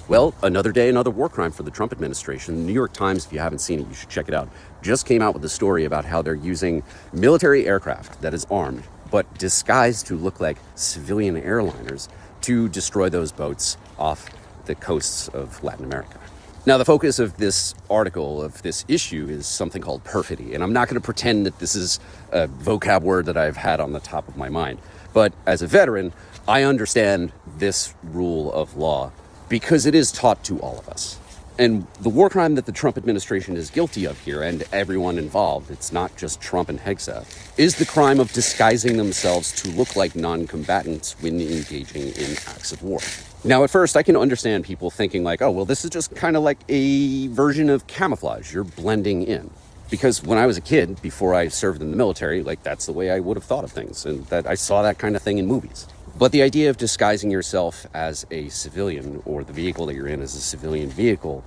Well, another day, another war crime for the Trump administration. The New York Times, if you haven't seen it, you should check it out, just came out with a story about how they're using military aircraft that is armed, but disguised to look like civilian airliners to destroy those boats off the coasts of Latin America. Now, the focus of this article, of this issue, is something called perfidy. And I'm not going to pretend that this is a vocab word that I've had on the top of my mind. But as a veteran, I understand this rule of law because it is taught to all of us. And the war crime that the Trump administration is guilty of here, and everyone involved, it's not just Trump and Hegseth, is the crime of disguising themselves to look like non-combatants when engaging in acts of war. Now, at first, I can understand people thinking like, oh, well, this is just kind of like a version of camouflage. You're blending in. Because when I was a kid, before I served in the military, like that's the way I would have thought of things. And that I saw that kind of thing in movies. But the idea of disguising yourself as a civilian, or the vehicle that you're in as a civilian vehicle,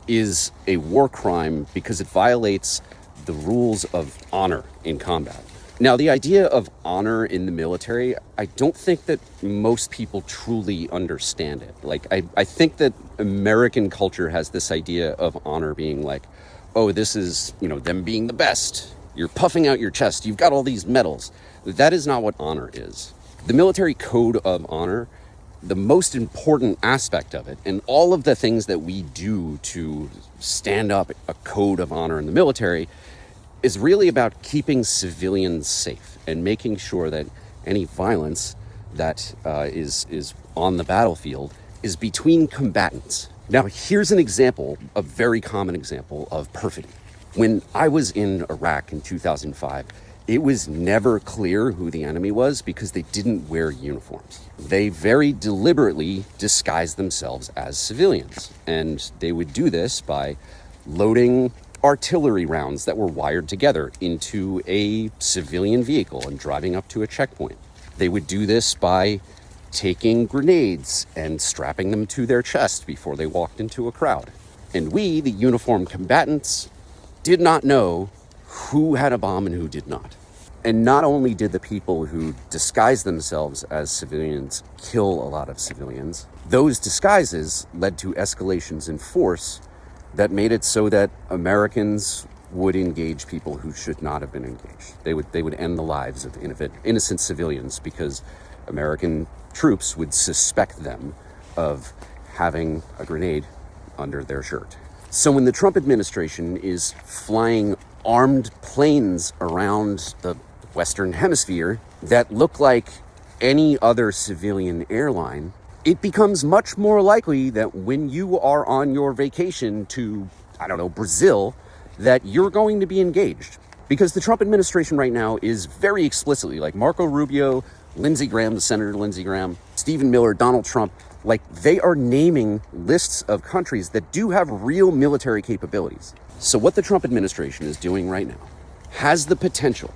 is a war crime because it violates the rules of honor in combat. Now, the idea of honor in the military, I don't think that most people truly understand it. Like, I think that American culture has this idea of honor being like, oh, this is, them being the best. You're puffing out your chest. You've got all these medals. That is not what honor is. The military code of honor, the most important aspect of it, and all of the things that we do to stand up a code of honor in the military, is really about keeping civilians safe and making sure that any violence that is on the battlefield is between combatants. Now, here's an example, a very common example of perfidy. When I was in Iraq in 2005, it was never clear who the enemy was because they didn't wear uniforms. They very deliberately disguised themselves as civilians, and they would do this by loading artillery rounds that were wired together into a civilian vehicle and driving up to a checkpoint. They would do this by taking grenades and strapping them to their chest before they walked into a crowd. And we, the uniformed combatants, did not know who had a bomb and who did not. And not only did the people who disguised themselves as civilians kill a lot of civilians, those disguises led to escalations in force that made it so that Americans would engage people who should not have been engaged. They would end the lives of innocent civilians because American troops would suspect them of having a grenade under their shirt. So when the Trump administration is flying armed planes around the Western Hemisphere that look like any other civilian airline, it becomes much more likely that when you are on your vacation to, Brazil, that you're going to be engaged. Because the Trump administration right now is very explicitly, like Marco Rubio, Lindsey Graham, Senator Lindsey Graham, Stephen Miller, Donald Trump, like they are naming lists of countries that do have real military capabilities. So what the Trump administration is doing right now has the potential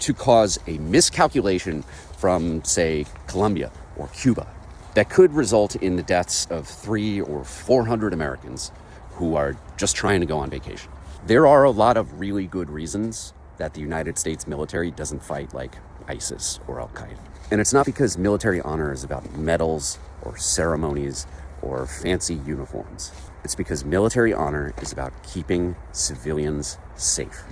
to cause a miscalculation from, say, Colombia or Cuba that could result in the deaths of 300 or 400 Americans who are just trying to go on vacation. There are a lot of really good reasons that the United States military doesn't fight like ISIS or Al-Qaeda. And it's not because military honor is about medals or ceremonies or fancy uniforms. It's because military honor is about keeping civilians safe.